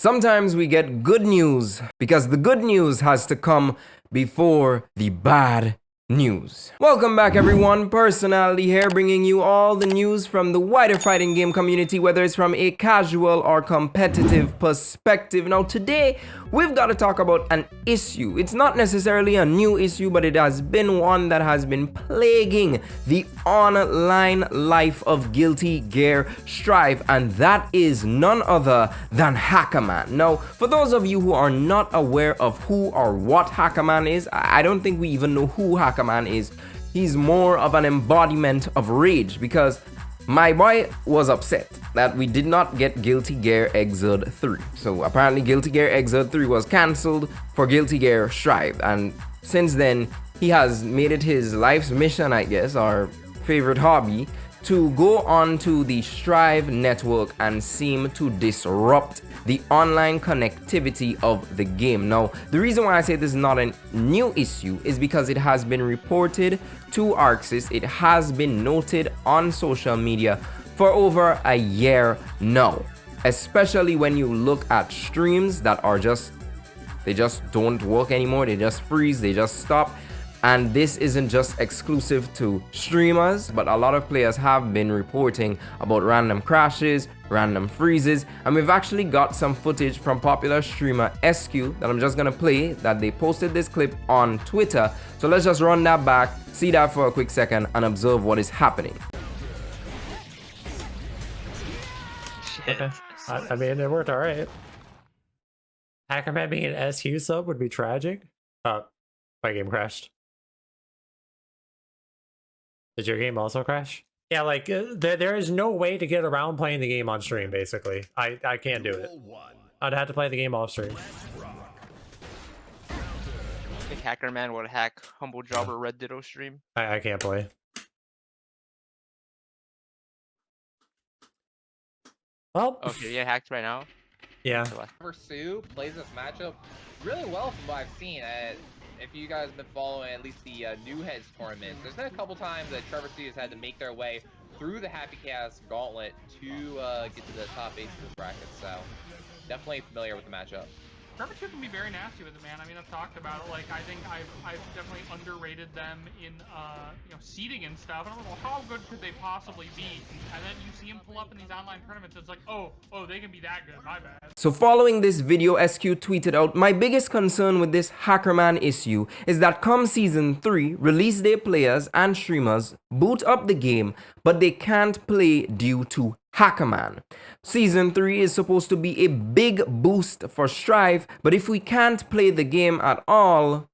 Sometimes we get good news because the good news has to come before the bad news. Welcome back everyone, Personality here, bringing you all the news from the wider fighting game community, whether it's from a casual or competitive perspective. Now today, we've got to talk about an issue. It's not necessarily a new issue, but it has been one that has been plaguing the online life of Guilty Gear Strive, and that is none other than Hackerman. Now, for those of you who are not aware of who or what Hackerman is, I don't think we even know who Hackerman is. He's more of an embodiment of rage, because my boy was upset that we did not get Guilty Gear Xrd 3. So apparently Guilty Gear Xrd 3 was cancelled for Guilty Gear Strive, and since then he has made it his life's mission, I guess, or favorite hobby, to go on to the Strive network and seem to disrupt the online connectivity of the game. Now, the reason why I say this is not a new issue is because it has been reported to ArcSys. It has been noted on social media for over a year now, especially when you look at streams that are they just don't work anymore. They just freeze, they just stop. And this isn't just exclusive to streamers, but a lot of players have been reporting about random crashes, random freezes, and we've actually got some footage from popular streamer SQ that I'm just gonna play, that they posted this clip on Twitter. So let's just run that back, see that for a quick second, and observe what is happening. Okay. I mean, it worked alright. Hackerman being an SQ sub would be tragic. My game crashed. Did your game also crash? Yeah, like, there is no way to get around playing the game on stream, basically. I can't do it. I'd have to play the game off stream. I think Hackerman would hack Humble Job or Red Ditto stream. I can't play. Well, okay, yeah, hacked right now. Yeah. Sue plays this matchup really well from what I've seen. If you guys have been following at least the New Heads tournaments, there's been a couple times that Trevor Sue has had to make their way through the Happy Chaos gauntlet to get to the top 8 of this bracket, so definitely familiar with the matchup. Trevor 2 can be very nasty with it, man. I mean, I've talked about it. Like, I think I've definitely underrated them in, seeding and stuff. I don't know how good could they possibly be. And then you see him pull up in these online tournaments. It's like, oh, they can be that good. My bad. So following this video, SQ tweeted out, "My biggest concern with this Hackerman issue is that come Season 3, release day players and streamers boot up the game, but they can't play due to Hackerman. Season 3 is supposed to be a big boost for Strive, but if we can't play the game at all,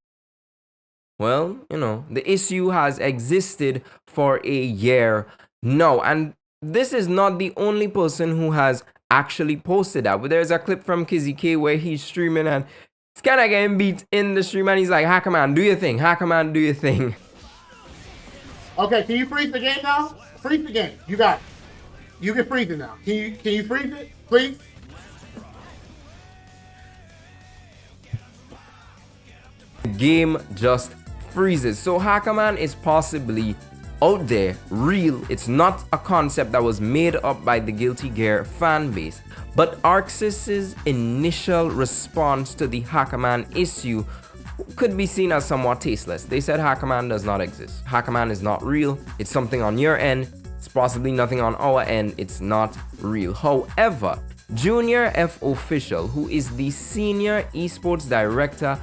well, the issue has existed for a year now." And this is not the only person who has actually posted that. But there's a clip from Kizzy K where he's streaming and he's kind of getting beat in the stream, and he's like, "Hackerman, do your thing. Hackerman, do your thing." Okay, can you freeze the game now? Freeze the game. You got it. You can freeze it now. Can you freeze it, please? The game just freezes. So Hackerman is possibly out there, real. It's not a concept that was made up by the Guilty Gear fan base. But ArcSys' initial response to the Hackerman issue could be seen as somewhat tasteless. They said Hackerman does not exist. Hackerman is not real. It's something on your end. It's possibly nothing on our end. It's not real. However, Junior F Official, who is the senior esports director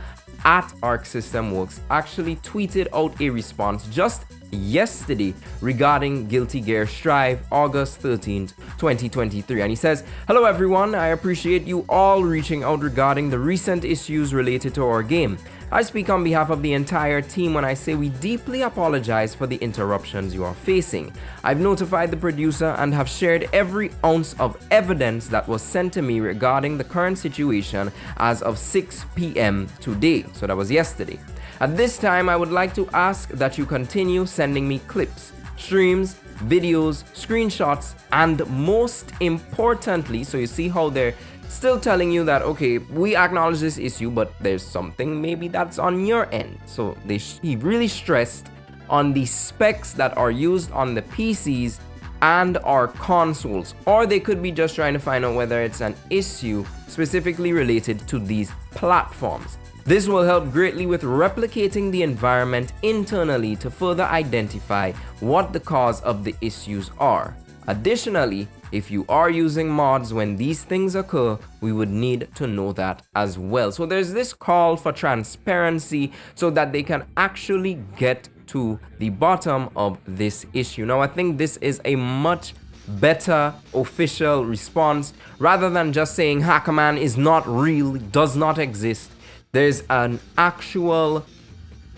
at ArcSystemWorks, actually tweeted out a response just yesterday regarding Guilty Gear Strive, August 13th, 2023. And he says, "Hello everyone, I appreciate you all reaching out regarding the recent issues related to our game. I speak on behalf of the entire team when I say we deeply apologize for the interruptions you are facing. I've notified the producer and have shared every ounce of evidence that was sent to me regarding the current situation as of 6 p.m. today." So that was yesterday. "At this time, I would like to ask that you continue sending me clips, streams, videos, screenshots, and most importantly," so you see how they're still telling you that, okay, we acknowledge this issue, but there's something maybe that's on your end. So he really stressed on the specs that are used on the PCs and our consoles, or they could be just trying to find out whether it's an issue specifically related to these platforms. This will help greatly with replicating the environment internally to further identify what the cause of the issues are. Additionally, if you are using mods when these things occur, we would need to know that as well. So there's this call for transparency so that they can actually get to the bottom of this issue. Now, I think this is a much better official response rather than just saying Hackerman is not real, does not exist. There's an actual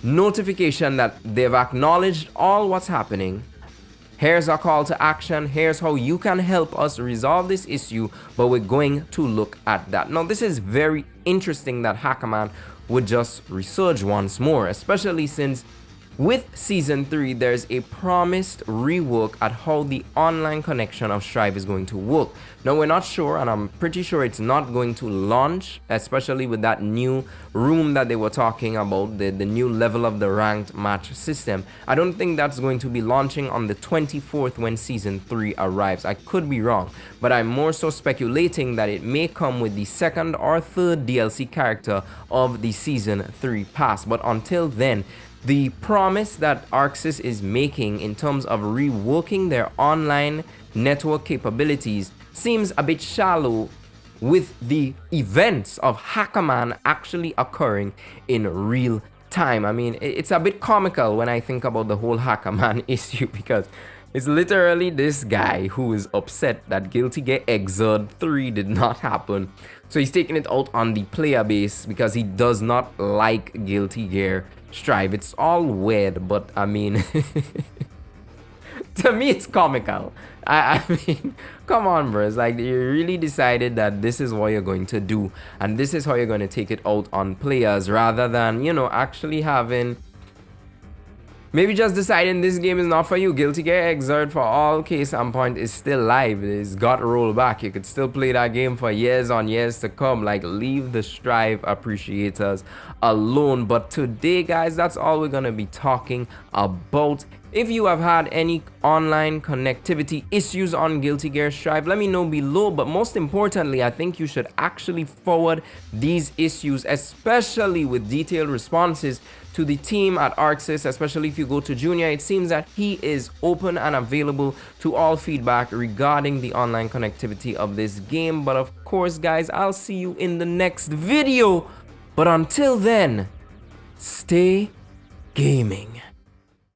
notification that they've acknowledged all what's happening. Here's our call to action. Here's how you can help us resolve this issue, but we're going to look at that. Now, this is very interesting that Hackerman would just resurge once more, especially since with Season 3, there's a promised rework at how the online connection of Strive is going to work. Now, we're not sure, and I'm pretty sure it's not going to launch, especially with that new room that they were talking about, the new level of the ranked match system. I don't think that's going to be launching on the 24th when Season 3 arrives. I could be wrong, but I'm more so speculating that it may come with the second or third DLC character of the Season 3 pass. But until then, the promise that ArcSys is making in terms of reworking their online network capabilities seems a bit shallow with the events of Hackerman actually occurring in real time. I mean, it's a bit comical when I think about the whole Hackerman issue, because it's literally this guy who is upset that Guilty Gear Xrd 3 did not happen. So he's taking it out on the player base because he does not like Guilty Gear Strive. It's all weird, but I mean, to me it's comical. I mean, come on, bro. It's like you really decided that this is what you're going to do, and this is how you're going to take it out on players, rather than, you know, actually having, maybe just deciding this game is not for you. Guilty Gear Xrd, for all case and point, is still live. It's got rollback. You could still play that game for years on years to come. Like, leave the Strive appreciators alone. But today, guys, that's all we're going to be talking about. If you have had any online connectivity issues on Guilty Gear Strive, let me know below. But most importantly, I think you should actually forward these issues, especially with detailed responses, to the team at ArcSys. Especially if you go to Junior, it seems that he is open and available to all feedback regarding the online connectivity of this game. But of course, guys, I'll see you in the next video. But until then, stay gaming.